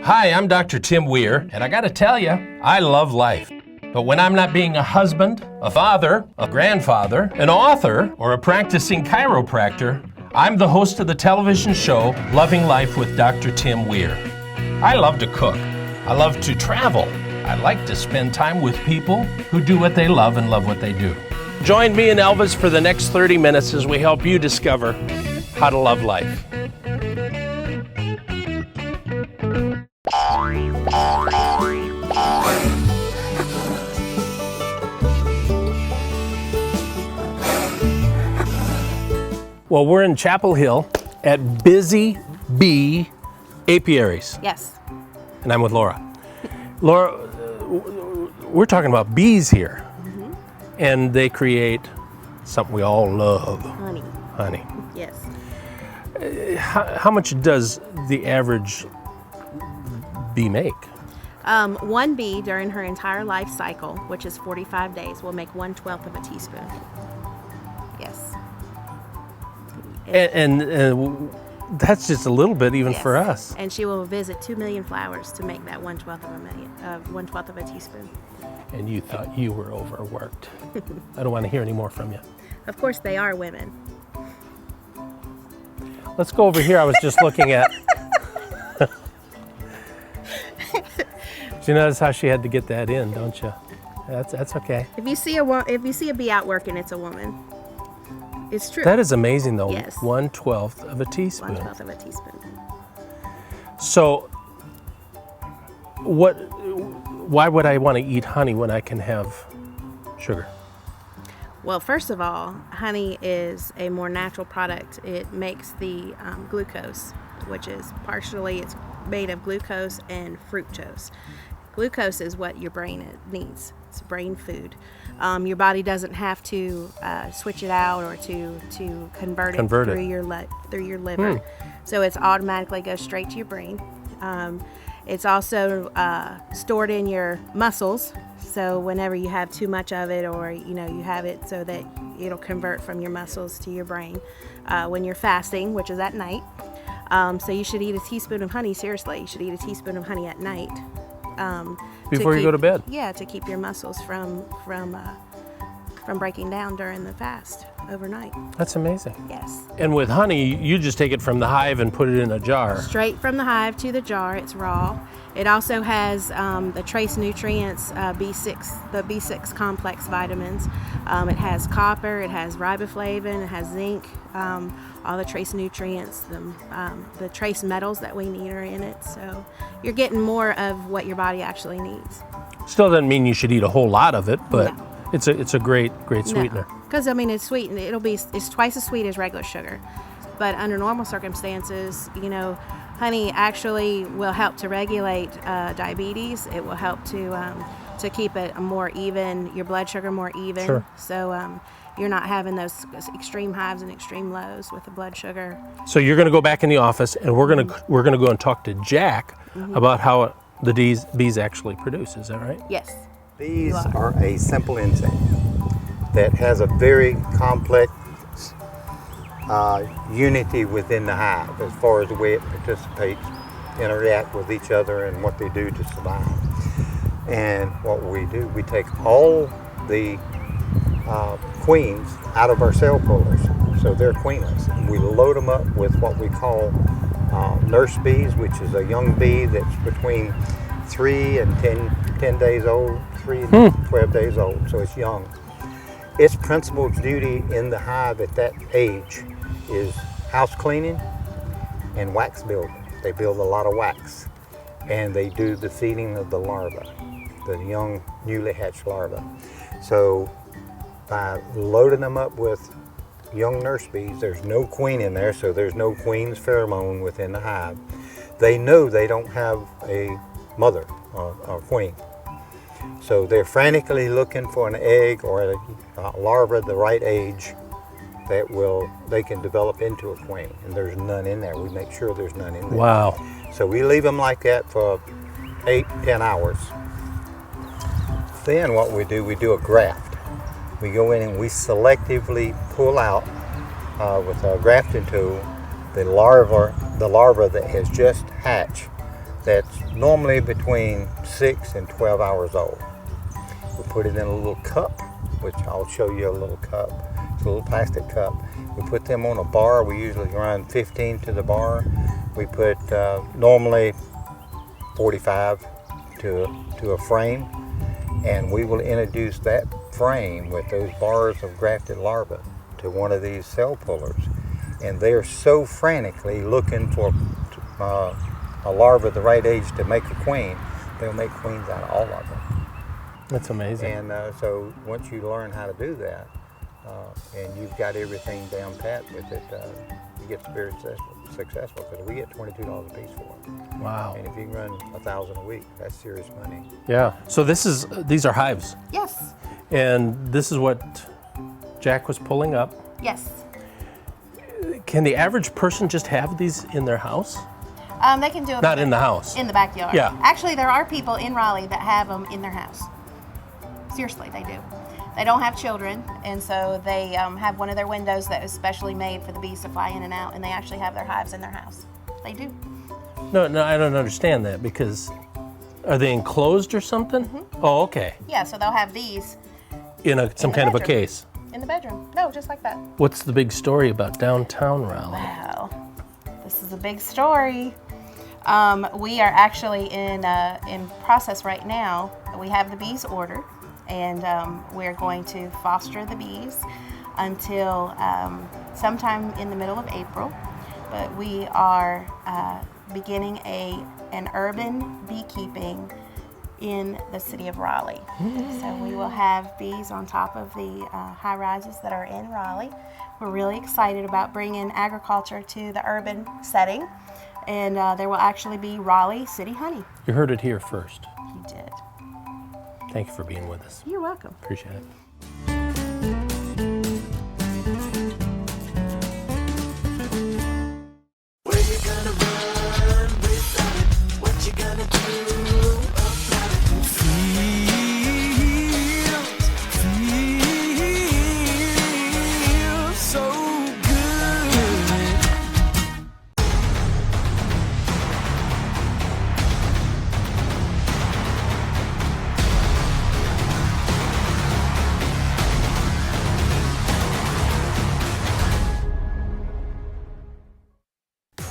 Hi, I'm Dr. Tim Weir, and I gotta tell you, I love life. But when I'm not being a husband, a father, a grandfather, an author, or a practicing chiropractor, I'm the host of the television show Loving Life with Dr. Tim Weir. I love to cook. I love to travel. I like to spend time with people who do what they love and love what they do. Join me and Elvis for the next 30 minutes as we help you discover how to love life. Well, we're in Chapel Hill at Busy Bee Apiaries. Yes. And I'm with Laura. Laura, we're talking about bees here. Mm-hmm. And they create something we all love. Honey. Honey. Yes. How much does the average bee make? One bee during her entire life cycle, which is 45 days, will make 1/12 of a teaspoon. Yes. And that's just a little bit even for us. And she will visit 2 million flowers to make that 1/12 of a teaspoon. And you thought you were overworked. I don't want to hear any more from you. Of course, they are women. Let's go over here. I was just looking at. You notice how she had to get that in, don't you? That's okay. If you see a bee out working, it's a woman. It's true. That is amazing, though. Yes. 1/12 of a teaspoon. 1/12 of a teaspoon. So, why would I want to eat honey when I can have sugar? Well, first of all, honey is a more natural product. It makes the glucose, which is it's made of glucose and fructose. Glucose is what your brain needs. It's brain food. Your body doesn't have to switch it out or to convert it through your liver. So it's automatically goes straight to your brain. It's also stored in your muscles. So whenever you have too much of it, or you have it so that it'll convert from your muscles to your brain when you're fasting, which is at night. So you should eat a teaspoon of honey. Seriously, you should eat a teaspoon of honey at night. Before you go to bed? Yeah, to keep your muscles from breaking down during the fast overnight. That's amazing. Yes. And with honey, you just take it from the hive and put it in a jar. Straight from the hive to the jar. It's raw. It also has the trace nutrients, B6, the B6 complex vitamins. It has copper, it has riboflavin, it has zinc, all the trace nutrients, the trace metals that we need are in it. So you're getting more of what your body actually needs. Still doesn't mean you should eat a whole lot of it, but no. It's a great sweetener. Because it's sweet, and it's twice as sweet as regular sugar. But under normal circumstances, honey actually will help to regulate diabetes. It will help to keep it more even, your blood sugar more even. Sure. So you're not having those extreme highs and extreme lows with the blood sugar. So you're going to go back in the office, and we're going to go and talk to Jack about how the bees actually produce. Is that right? Yes. Bees are a simple insect that has a very complex unity within the hive as far as the way it participates, interact with each other, and what they do to survive. And what we do, we take all the queens out of our cell pullers, so they're queenless. And we load them up with what we call nurse bees, which is a young bee that's between 3 and 10 days old, 3 and 12 days old, so it's young. Its principal duty in the hive at that age is house cleaning and wax building. They build a lot of wax, and they do the feeding of the larvae, the young newly hatched larvae. So by loading them up with young nurse bees, there's no queen in there, so there's no queen's pheromone within the hive. They know they don't have a mother or queen. So they're frantically looking for an egg or a larva the right age that they can develop into a queen, and there's none in there. We make sure there's none in there. Wow. So we leave them like that for 8-10 hours. Then what we do a graft. We go in and we selectively pull out with a grafting tool the larva that has just hatched that's normally between 6 and 12 hours old. We put it in a little cup, which I'll show you a little cup. It's a little plastic cup. We put them on a bar. We usually run 15 to the bar. We put normally 45 to a frame, and we will introduce that frame with those bars of grafted larvae to one of these cell pullers. And they're so frantically looking for a larva the right age to make a queen, they'll make queens out of all of them. That's amazing. And so once you learn how to do that, and you've got everything down pat with it, you get very successful because we get $22 a piece for it. Wow. And if you can run 1,000 a week, that's serious money. Yeah. So these are hives. Yes. And this is what Jack was pulling up. Yes. Can the average person just have these in their house? They can do it. Not in the house. In the backyard. Yeah. Actually, there are people in Raleigh that have them in their house. Seriously, they do. They don't have children, and so they have one of their windows that is specially made for the bees to fly in and out, and they actually have their hives in their house. They do. No, I don't understand that, because are they enclosed or something? Mm-hmm. Oh, okay. Yeah, so they'll have these In some kind of a bedroom. case. In the bedroom. No, just like that. What's the big story about downtown Raleigh? Wow, this is a big story. We are actually in process right now. We have the bees ordered, and we're going to foster the bees until sometime in the middle of April. But we are beginning an urban beekeeping in the city of Raleigh. So we will have bees on top of the high rises that are in Raleigh. We're really excited about bringing agriculture to the urban setting, and there will actually be Raleigh city honey. You heard it here first. You did. Thank you for being with us. You're welcome. Appreciate it. Where you gonna run without it? What you gonna do about it? Feel so good.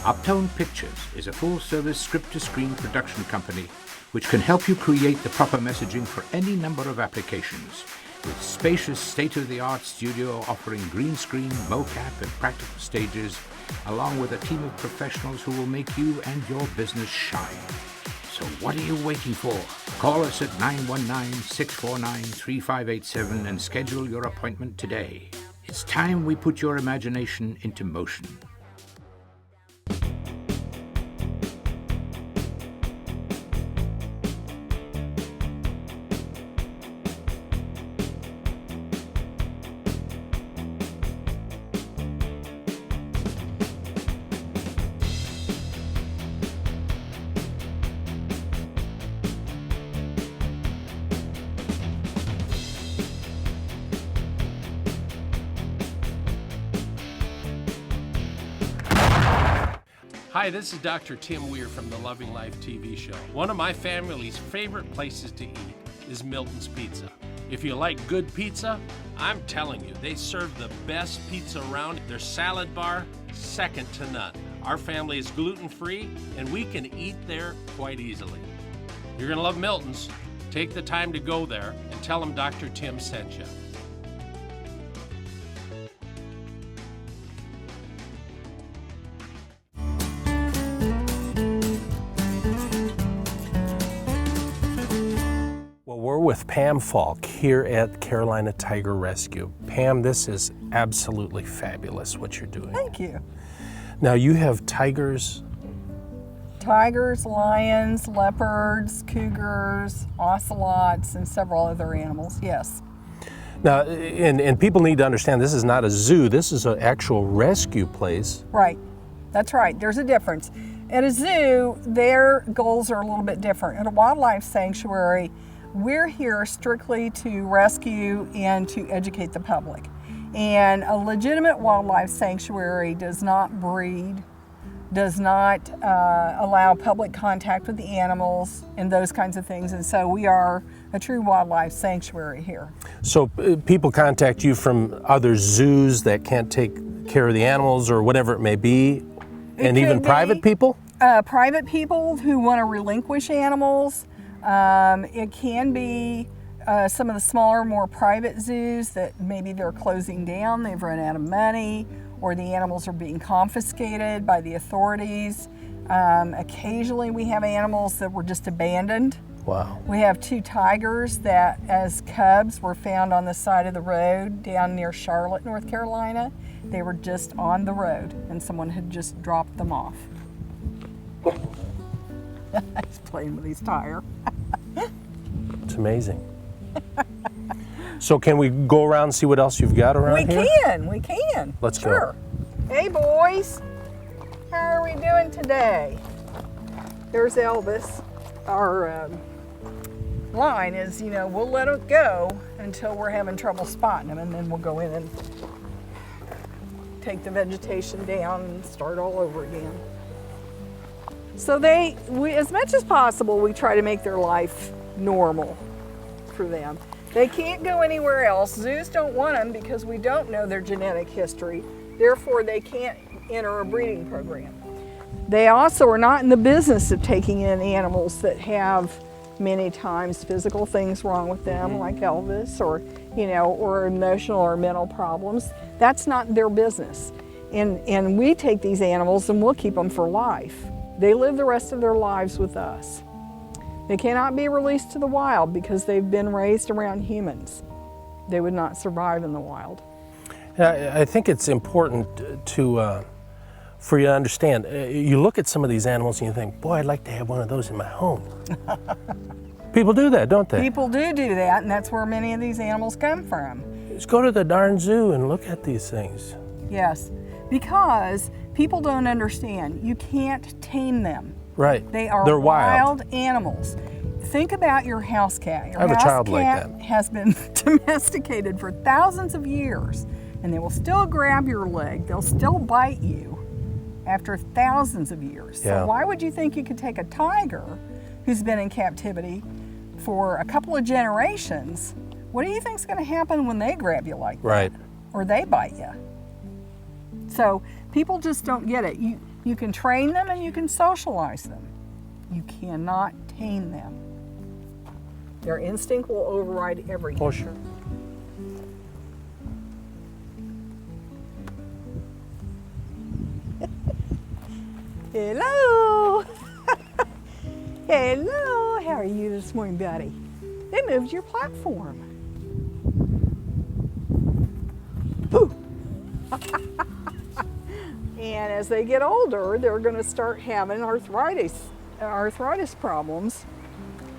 Uptown Pictures is a full-service script-to-screen production company which can help you create the proper messaging for any number of applications. With spacious state-of-the-art studio offering green screen, mocap, and practical stages, along with a team of professionals who will make you and your business shine. So what are you waiting for? Call us at 919-649-3587 and schedule your appointment today. It's time we put your imagination into motion. Hi, this is Dr. Tim Weir from the Loving Life TV show. One of my family's favorite places to eat is Milton's Pizza. If you like good pizza, I'm telling you, they serve the best pizza around. Their salad bar, second to none. Our family is gluten-free, and we can eat there quite easily. You're gonna love Milton's. Take the time to go there and tell them Dr. Tim sent you. Well, we're with Pam Falk here at Carolina Tiger Rescue. Pam, this is absolutely fabulous what you're doing. Thank you. Now you have tigers. Tigers, lions, leopards, cougars, ocelots, and several other animals, yes. Now, and people need to understand this is not a zoo, this is an actual rescue place. Right, that's right, there's a difference. At a zoo, their goals are a little bit different. At a wildlife sanctuary, we're here strictly to rescue and to educate the public. And a legitimate wildlife sanctuary does not breed does not allow public contact with the animals and those kinds of things. And so we are a true wildlife sanctuary here. So people contact you from other zoos that can't take care of the animals or whatever it may be, and even could be. private people? Private people who want to relinquish animals. It can be some of the smaller, more private zoos that maybe they're closing down, they've run out of money, or the animals are being confiscated by the authorities. Occasionally we have animals that were just abandoned. Wow. We have 2 tigers that as cubs were found on the side of the road down near Charlotte, North Carolina. They were just on the road and someone had just dropped them off. He's playing with his tire. It's amazing. So can we go around and see what else you've got around here? We can. Let's go. Sure. Hey boys, how are we doing today? There's Elvis. Our line is, we'll let it go until we're having trouble spotting them, and then we'll go in and take the vegetation down and start all over again. So we, as much as possible, we try to make their life normal for them. They can't go anywhere else. Zoos don't want them because we don't know their genetic history. Therefore, they can't enter a breeding program. They also are not in the business of taking in animals that have many times physical things wrong with them, like Elvis, or or emotional or mental problems. That's not their business. And we take these animals and we'll keep them for life. They live the rest of their lives with us. They cannot be released to the wild because they've been raised around humans. They would not survive in the wild. I think it's important for you to understand. You look at some of these animals and you think, boy, I'd like to have one of those in my home. People do that, don't they? People do that, and that's where many of these animals come from. Just go to the darn zoo and look at these things. Yes, because people don't understand. You can't tame them. Right. They're wild. wild animals. Think about your house cat. Your I have a house child like cat that. has been domesticated for thousands of years, and they will still grab your leg. They'll still bite you after thousands of years. Yeah. So why would you think you could take a tiger who's been in captivity for a couple of generations? What do you think's going to happen when they grab you like that? Right. Or they bite you? So people just don't get it. You can train them and you can socialize them. You cannot tame them. Their instinct will override everything. Oh, sure. Hello. Hello. How are you this morning, buddy? They moved your platform. Boo. And as they get older, they're going to start having arthritis problems.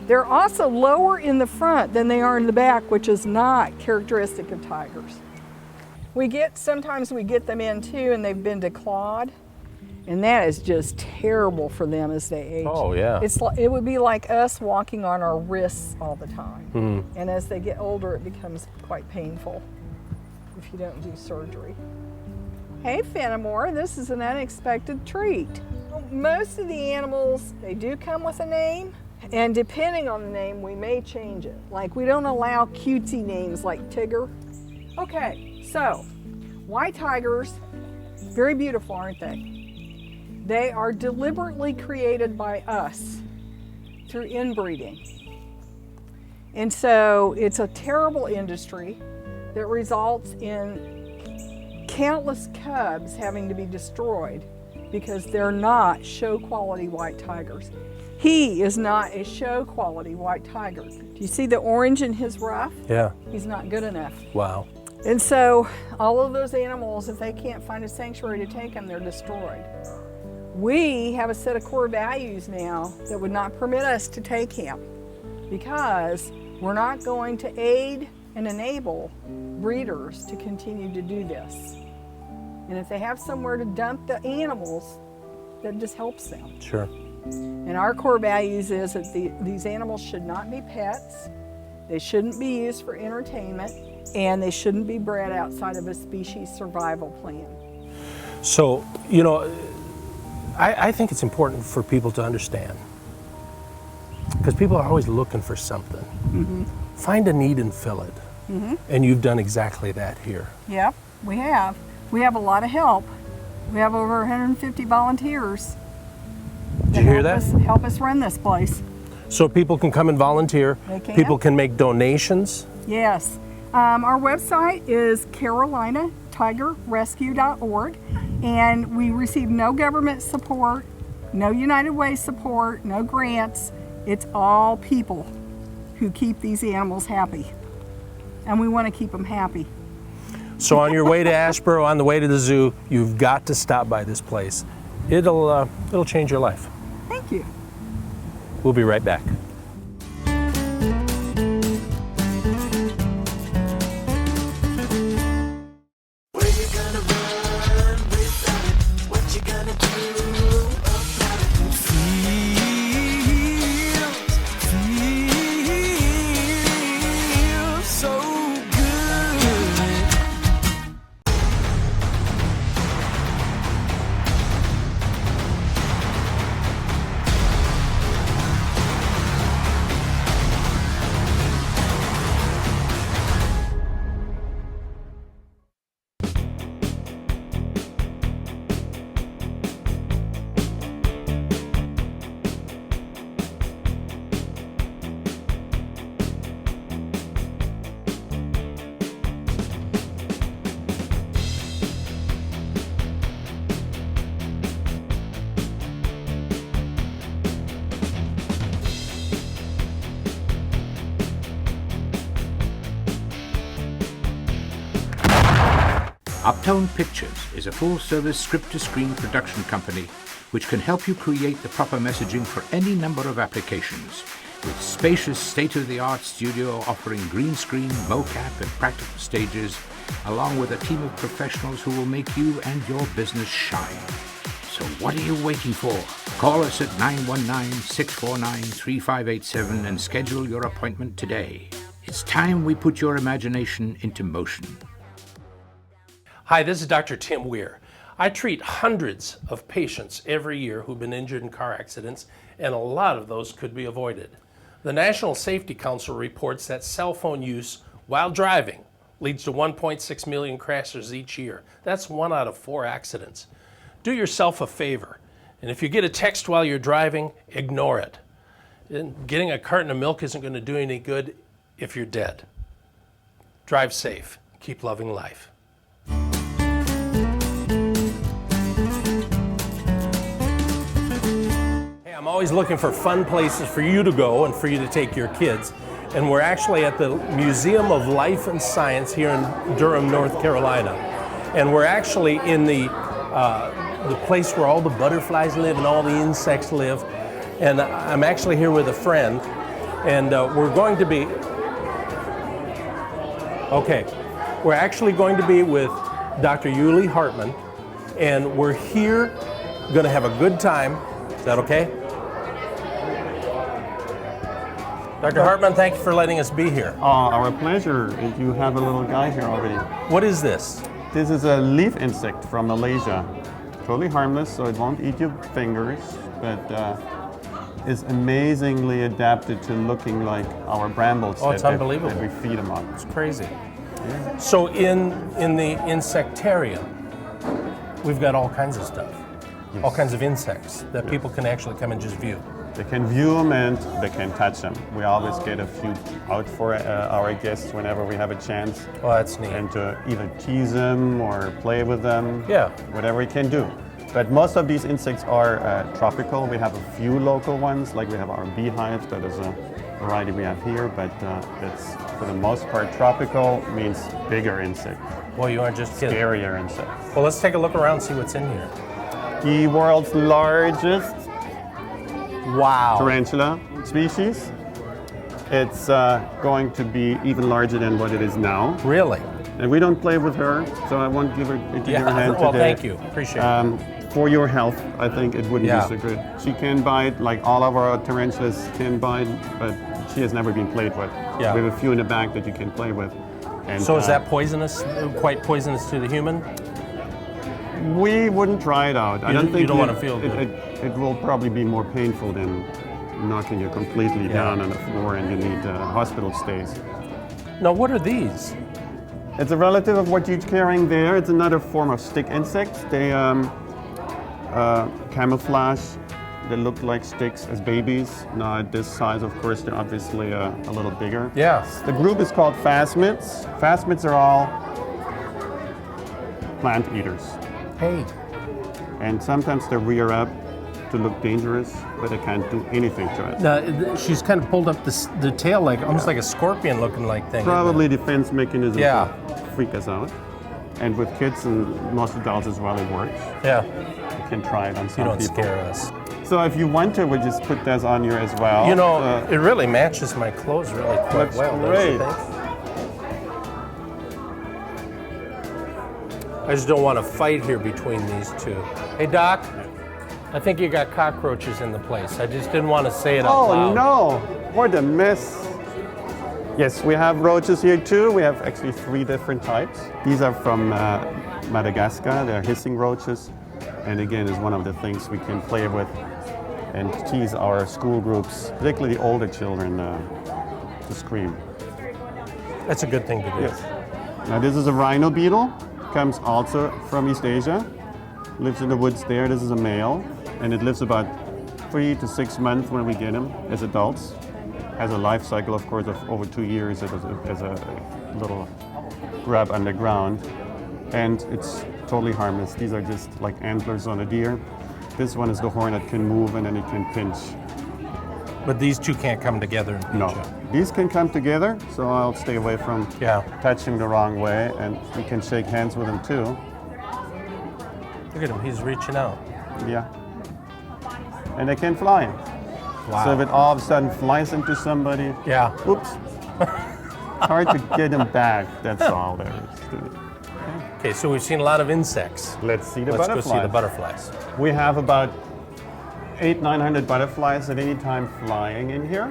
They're also lower in the front than they are in the back, which is not characteristic of tigers. Sometimes we get them in too, and they've been declawed, and that is just terrible for them as they age. Oh, yeah. It would be like us walking on our wrists all the time. Mm-hmm. And as they get older, it becomes quite painful if you don't do surgery. Hey, Fenimore, this is an unexpected treat. Most of the animals, they do come with a name, and depending on the name, we may change it. Like, we don't allow cutesy names like Tigger. Okay, so, white tigers, very beautiful, aren't they? They are deliberately created by us through inbreeding. And so, it's a terrible industry that results in countless cubs having to be destroyed because they're not show quality white tigers. He is not a show quality white tiger. Do you see the orange in his ruff? Yeah. He's not good enough. Wow. And so all of those animals, if they can't find a sanctuary to take them, they're destroyed. We have a set of core values now that would not permit us to take him because we're not going to aid and enable breeders to continue to do this. And if they have somewhere to dump the animals, that just helps them. Sure. And our core values is that these animals should not be pets, they shouldn't be used for entertainment, and they shouldn't be bred outside of a species survival plan. So, I think it's important for people to understand, because people are always looking for something. Find a need and fill it. And you've done exactly that here. Yep, we have. We have a lot of help. We have over 150 volunteers. Did you hear that? Help us run this place. So people can come and volunteer. They can. People can make donations. Yes. Our website is carolinatigerrescue.org, and we receive no government support, no United Way support, no grants. It's all people who keep these animals happy, and we want to keep them happy. So on your way to Asheboro, on the way to the zoo, you've got to stop by this place. It'll change your life. Thank you. We'll be right back. Where you gonna run without it? What you gonna do about it? Feels so good. Uptown Pictures is a full-service script-to-screen production company which can help you create the proper messaging for any number of applications, with spacious state-of-the-art studio offering green screen, mocap, and practical stages, along with a team of professionals who will make you and your business shine. So what are you waiting for? Call us at 919-649-3587 and schedule your appointment today. It's time we put your imagination into motion. Hi, this is Dr. Tim Weir. I treat hundreds of patients every year who've been injured in car accidents, and a lot of those could be avoided. The National Safety Council reports that cell phone use while driving leads to 1.6 million crashes each year. That's 1 out of 4 accidents. Do yourself a favor, and if you get a text while you're driving, ignore it. And getting a carton of milk isn't going to do any good if you're dead. Drive safe. Keep loving life. I'm always looking for fun places for you to go and for you to take your kids. And we're actually at the Museum of Life and Science here in Durham, North Carolina. And we're actually in the place where all the butterflies live and all the insects live. And I'm actually here with a friend. And we're going to be, we're actually going to be with Dr. Yuli Hartman. And we're here, going to have a good time. Is that okay? Dr. Hartman, thank you for letting us be here. Our pleasure. You have a little guy here already. What is this? This is a leaf insect from Malaysia. Totally harmless, so it won't eat your fingers, but is amazingly adapted to looking like our brambles. Oh, it's unbelievable. That we feed them on. It's crazy. Yeah. So in the insectarium, we've got all kinds of stuff. Yes. All kinds of insects that people can actually come and just view. They can view them and they can touch them. We always get a few out for our guests whenever we have a chance. Oh, that's neat. And to either tease them or play with them. Yeah. Whatever we can do. But most of these insects are tropical. We have a few local ones, like we have our beehive. That is a variety we have here, but it's for the most part tropical, means bigger insect. Well, you aren't just kidding. Scarier insect. Well, let's take a look around and see what's in here. The world's largest tarantula species. It's going to be even larger than what it is now. Really? And we don't play with her, so I won't give her into your hand well, today. thank you. Appreciate it. For your health, I think it wouldn't Yeah. be so good. She can bite, like all of our tarantulas can bite, but she has never been played with. Yeah. We have a few in the back that you can play with. And, So is that poisonous, quite poisonous to the human? We wouldn't try it out. I You don't don't- think you don't it- wanna feel good. It will probably be more painful than knocking you completely down on the floor and you need hospital stays. Now, what are these? It's a relative of what you're carrying there. It's another form of stick insect. They camouflage. They look like sticks as babies. Now at this size, of course, they're obviously a little bigger. Yeah. The group is called phasmids. Phasmids are all plant eaters. Hey. And sometimes they rear up to look dangerous, but they can't do anything to us. Now, she's kind of pulled up the tail like almost like a scorpion looking like thing. Probably defense mechanism Yeah. to freak us out. And with kids and most adults as well, it works. Yeah. You can try it on You some don't people. scare us. So if you want to, we'll just put this on you as well. You know, it really matches my clothes really quite That's well. don't you great. think? I just don't want to fight here between these two. Hey, Doc, I think you got cockroaches in the place. I just didn't want to say it out Oh loud. no, what a mess. Yes, we have roaches here too. We have actually 3 different types. These are from Madagascar. They're hissing roaches. And again, is one of the things we can play with and tease our school groups, particularly the older children, to scream. That's a good thing to do. Yes. Now this is a rhino beetle. Comes also from East Asia. Lives in the woods there. This is a male. And it lives about 3 to 6 months when we get them as adults. Has a life cycle, of course, of over 2 years as a little grub underground. And it's totally harmless. These are just like antlers on a deer. This one is the horn that can move and then it can pinch. But these two can't come together and pinch No, you. these can come together, so I'll stay away from Yeah. touching the wrong way, and you can shake hands with them too. Look at him. He's reaching out. Yeah. And they can fly. Wow. So if it all of a sudden flies into somebody, Yeah. oops, hard to get them back. That's all there is to it. Okay, so we've seen a lot of insects. Let's see the Let's butterflies. go see the butterflies. We have about 800-900 butterflies at any time flying in here.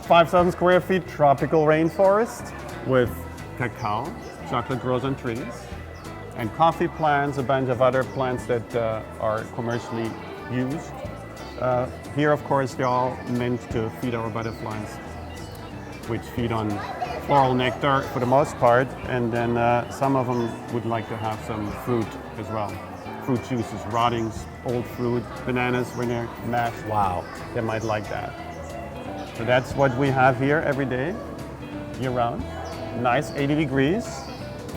5,000 square feet tropical rainforest with cacao, chocolate grows on trees, and coffee plants, a bunch of other plants that are commercially used. Here, of course, they're all meant to feed our butterflies, which feed on floral nectar for the most part, and then some of them would like to have some fruit as well. Fruit juices, rottings, old fruit, bananas when they're mashed. Wow. They might like that. So that's what we have here every day, year round. Nice 80 degrees,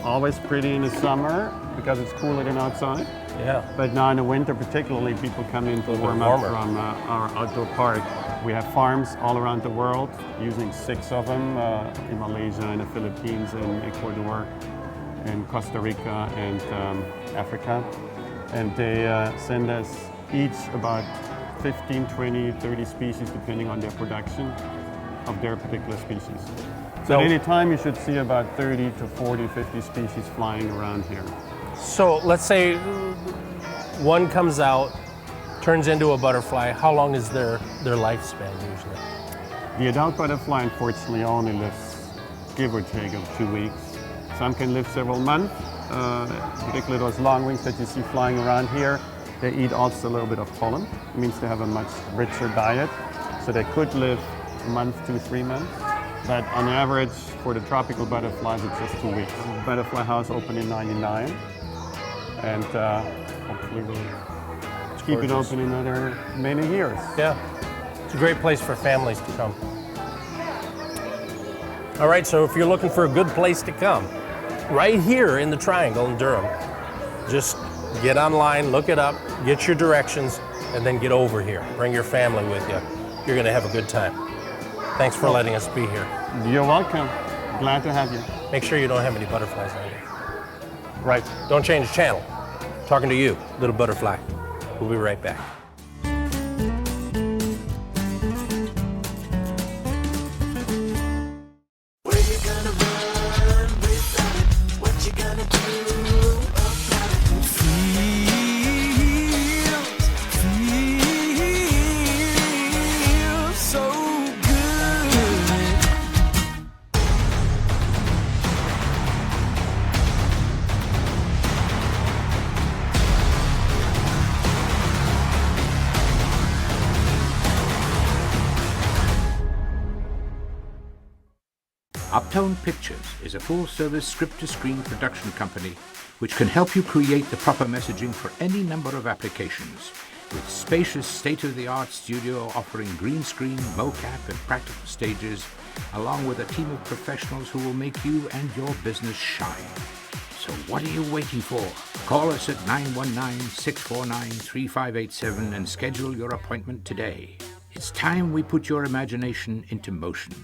always pretty in the summer because it's cooler than outside. Yeah. But now in the winter particularly, people come in to little warm bit up warmer. from our outdoor park. We have farms all around the world, using 6 of them, in Malaysia, in the Philippines, in Ecuador, in Costa Rica, and Africa. And they send us each about 15, 20, 30 species, depending on their production of their particular species. So at any time, you should see about 30 to 40, 50 species flying around here. So let's say one comes out, turns into a butterfly. How long is their lifespan usually? The adult butterfly, unfortunately, only lives, give or take, of 2 weeks. Some can live several months, particularly those long wings that you see flying around here. They eat also a little bit of pollen. It means they have a much richer diet. So they could live a month, 2, 3 months. But on average, for the tropical butterflies, it's just 2 weeks. Butterfly House opened in '99. And hopefully we'll keep it gorgeous. open another many years. Yeah. It's a great place for families to come. All right, so if you're looking for a good place to come, right here in the Triangle in Durham, just get online, look it up, get your directions, and then get over here. Bring your family with you. You're going to have a good time. Thanks for letting us be here. You're welcome. Glad to have you. Make sure you don't have any butterflies on you. Right. Don't change channel. Talking to you, little butterfly. We'll be right back. Where you gonna run without it? What you gonna do about it? Feels so good. Uptone Pictures is a full-service script-to-screen production company which can help you create the proper messaging for any number of applications, with spacious state-of-the-art studio offering green screen, mocap, and practical stages, along with a team of professionals who will make you and your business shine. So what are you waiting for? Call us at 919-649-3587 and schedule your appointment today. It's time we put your imagination into motion.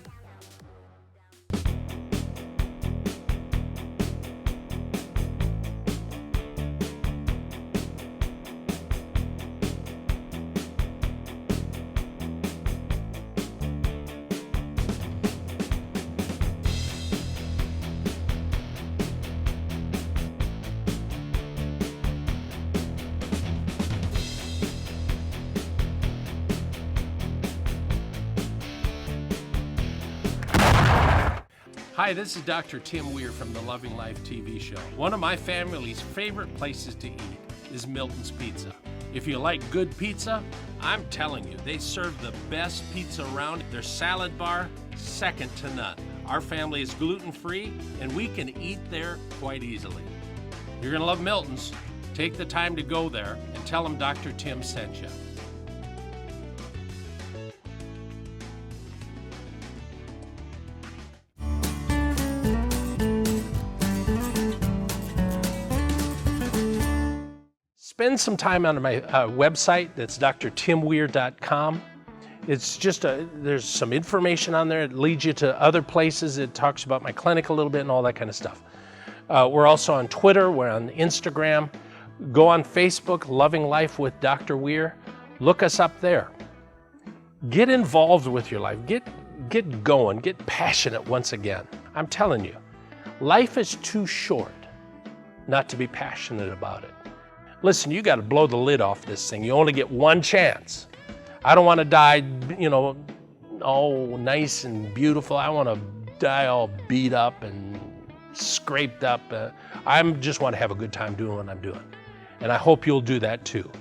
Hi, this is Dr. Tim Weir from the Loving Life TV show. One of my family's favorite places to eat is Milton's Pizza. If you like good pizza, I'm telling you, they serve the best pizza around. Their salad bar, second to none. Our family is gluten-free, and we can eat there quite easily. You're gonna love Milton's. Take the time to go there and tell them Dr. Tim sent you. Spend some time on my website. That's drtimweir.com. It's just there's some information on there. It leads you to other places. It talks about my clinic a little bit and all that kind of stuff. We're also on Twitter. We're on Instagram. Go on Facebook, Loving Life with Dr. Weir. Look us up there. Get involved with your life. Get going. Get passionate once again. I'm telling you, life is too short not to be passionate about it. Listen, you got to blow the lid off this thing. You only get one chance. I don't want to die, all nice and beautiful. I want to die all beat up and scraped up. I just want to have a good time doing what I'm doing. And I hope you'll do that too.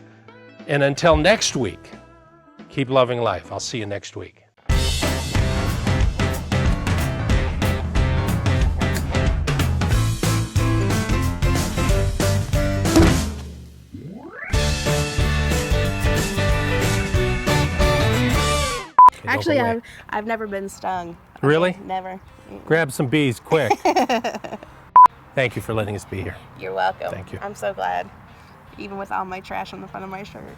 And until next week, keep loving life. I'll see you next week. Actually, I've never been stung. Really? Never. Grab some bees, quick. Thank you for letting us be here. You're welcome. Thank you. I'm so glad. Even with all my trash on the front of my shirt.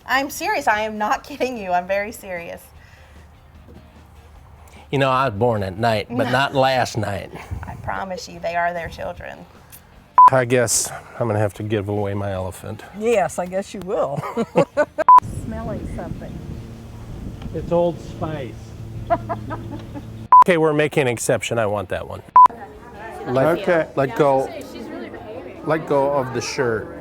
I'm serious. I am not kidding you. I'm very serious. I was born at night, but not last night. I promise you, they are their children. I guess I'm going to have to give away my elephant. Yes, I guess you will. Smelling something. It's Old Spice. Okay, we're making an exception. I want that one. Let go of the shirt.